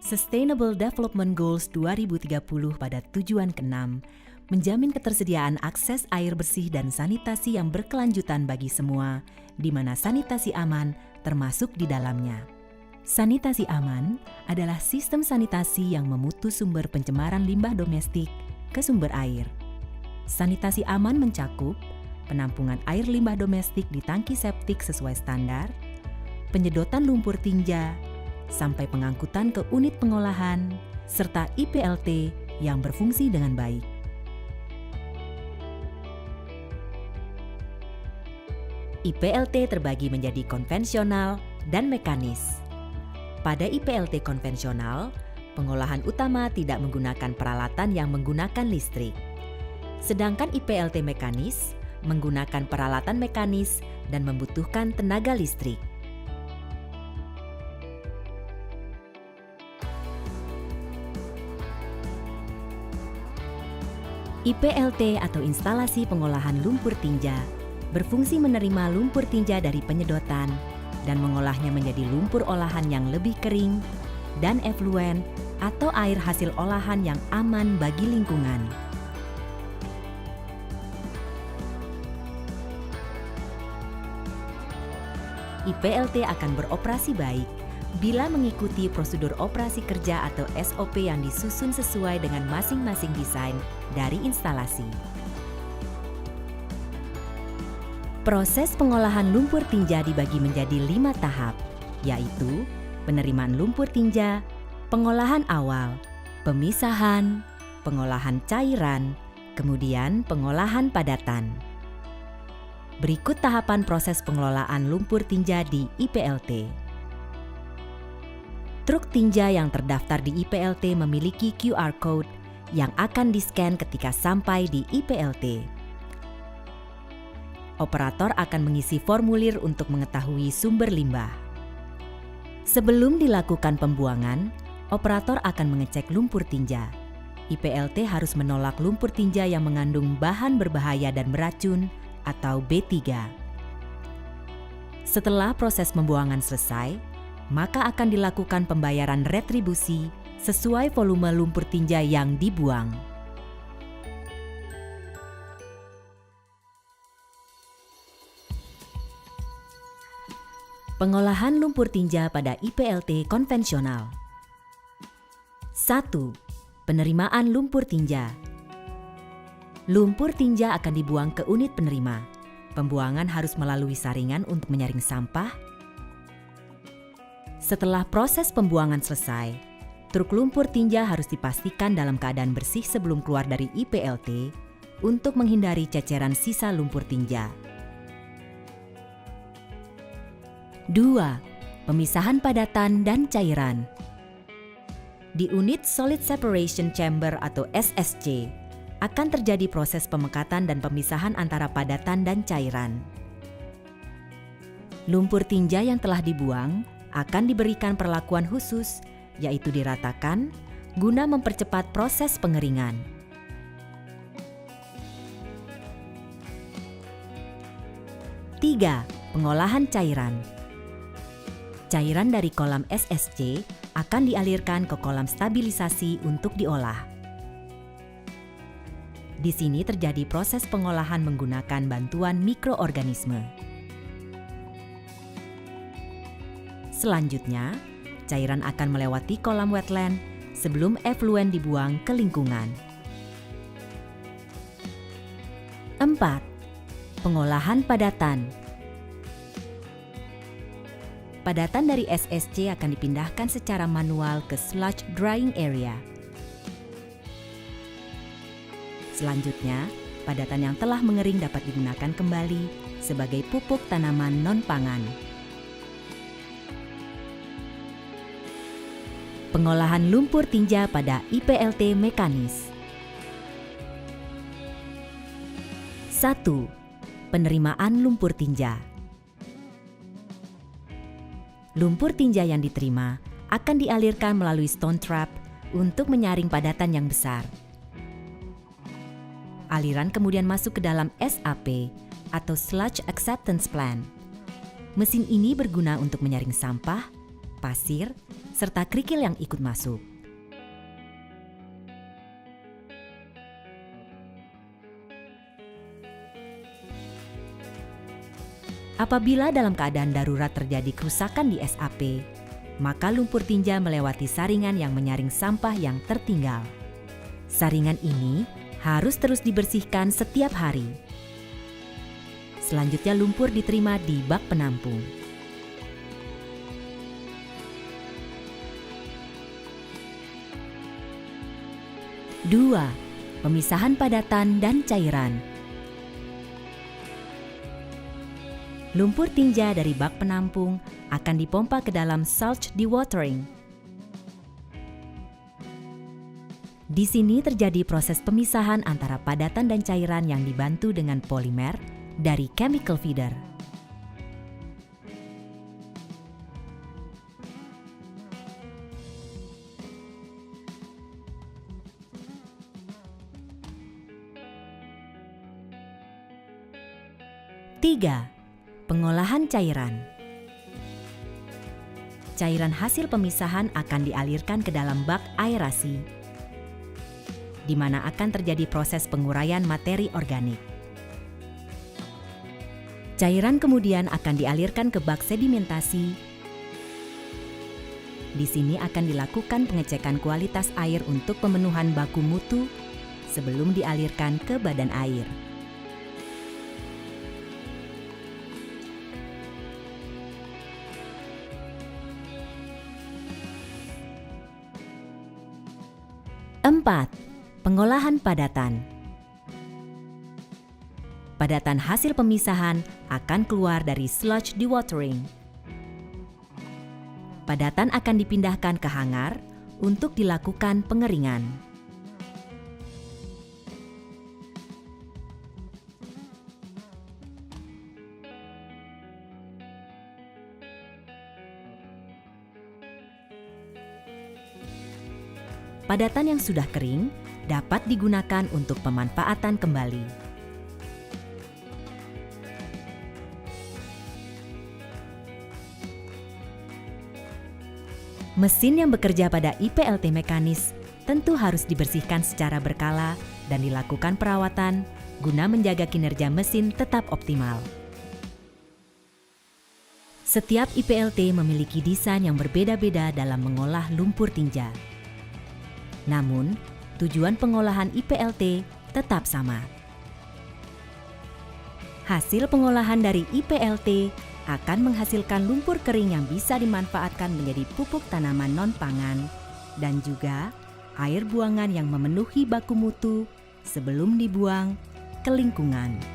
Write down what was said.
Sustainable Development Goals 2030 pada tujuan ke-6 menjamin ketersediaan akses air bersih dan sanitasi yang berkelanjutan bagi semua, di mana sanitasi aman termasuk di dalamnya. Sanitasi aman adalah sistem sanitasi yang memutus sumber pencemaran limbah domestik ke sumber air. Sanitasi aman mencakup penampungan air limbah domestik di tangki septik sesuai standar, penyedotan lumpur tinja, sampai pengangkutan ke unit pengolahan, serta IPLT yang berfungsi dengan baik. IPLT terbagi menjadi konvensional dan mekanis. Pada IPLT konvensional, pengolahan utama tidak menggunakan peralatan yang menggunakan listrik. Sedangkan IPLT mekanis menggunakan peralatan mekanis dan membutuhkan tenaga listrik. IPLT atau instalasi pengolahan lumpur tinja berfungsi menerima lumpur tinja dari penyedotan dan mengolahnya menjadi lumpur olahan yang lebih kering dan efluen atau air hasil olahan yang aman bagi lingkungan. IPLT akan beroperasi baik bila mengikuti prosedur operasi kerja atau SOP yang disusun sesuai dengan masing-masing desain dari instalasi. Proses pengolahan lumpur tinja dibagi menjadi 5 tahap, yaitu penerimaan lumpur tinja, pengolahan awal, pemisahan, pengolahan cairan, kemudian pengolahan padatan. Berikut tahapan proses pengelolaan lumpur tinja di IPLT. Truk tinja yang terdaftar di IPLT memiliki QR Code yang akan di-scan ketika sampai di IPLT. Operator akan mengisi formulir untuk mengetahui sumber limbah. Sebelum dilakukan pembuangan, operator akan mengecek lumpur tinja. IPLT harus menolak lumpur tinja yang mengandung bahan berbahaya dan beracun atau B3. Setelah proses pembuangan selesai, maka akan dilakukan pembayaran retribusi sesuai volume lumpur tinja yang dibuang. Pengolahan lumpur tinja pada IPLT konvensional. 1. Penerimaan lumpur tinja. Lumpur tinja akan dibuang ke unit penerima. Pembuangan harus melalui saringan untuk menyaring sampah. Setelah proses pembuangan selesai, truk lumpur tinja harus dipastikan dalam keadaan bersih sebelum keluar dari IPLT untuk menghindari ceceran sisa lumpur tinja. 2. Pemisahan padatan dan cairan. Di unit Solid Separation Chamber atau SSC, akan terjadi proses pemekatan dan pemisahan antara padatan dan cairan. Lumpur tinja yang telah dibuang akan diberikan perlakuan khusus, yaitu diratakan, guna mempercepat proses pengeringan. 3. Pengolahan cairan. Cairan dari kolam SSC akan dialirkan ke kolam stabilisasi untuk diolah. Di sini terjadi proses pengolahan menggunakan bantuan mikroorganisme. Selanjutnya, cairan akan melewati kolam wetland sebelum efluen dibuang ke lingkungan. 4. Pengolahan padatan. Padatan dari SSC akan dipindahkan secara manual ke sludge drying area. Selanjutnya, padatan yang telah mengering dapat digunakan kembali sebagai pupuk tanaman non-pangan. Pengolahan lumpur tinja pada IPLT mekanis. 1. Penerimaan lumpur tinja. Lumpur tinja yang diterima akan dialirkan melalui stone trap untuk menyaring padatan yang besar. Aliran kemudian masuk ke dalam SAP atau Sludge Acceptance Plan. Mesin ini berguna untuk menyaring sampah, pasir, serta kerikil yang ikut masuk. Apabila dalam keadaan darurat terjadi kerusakan di SAP, maka lumpur tinja melewati saringan yang menyaring sampah yang tertinggal. Saringan ini harus terus dibersihkan setiap hari. Selanjutnya lumpur diterima di bak penampung. Dua, pemisahan padatan dan cairan. Lumpur tinja dari bak penampung akan dipompa ke dalam salch dewatering. Di sini terjadi proses pemisahan antara padatan dan cairan yang dibantu dengan polimer dari chemical feeder. Tiga, pengolahan cairan. Cairan hasil pemisahan akan dialirkan ke dalam bak aerasi, di mana akan terjadi proses penguraian materi organik. Cairan kemudian akan dialirkan ke bak sedimentasi. Di sini akan dilakukan pengecekan kualitas air untuk pemenuhan baku mutu sebelum dialirkan ke badan air. Empat, pengolahan padatan. Padatan hasil pemisahan akan keluar dari sludge dewatering. Padatan akan dipindahkan ke hangar untuk dilakukan pengeringan. Padatan yang sudah kering dapat digunakan untuk pemanfaatan kembali. Mesin yang bekerja pada IPLT mekanis tentu harus dibersihkan secara berkala dan dilakukan perawatan guna menjaga kinerja mesin tetap optimal. Setiap IPLT memiliki desain yang berbeda-beda dalam mengolah lumpur tinja. Namun, tujuan pengolahan IPLT tetap sama. Hasil pengolahan dari IPLT akan menghasilkan lumpur kering yang bisa dimanfaatkan menjadi pupuk tanaman non-pangan dan juga air buangan yang memenuhi baku mutu sebelum dibuang ke lingkungan.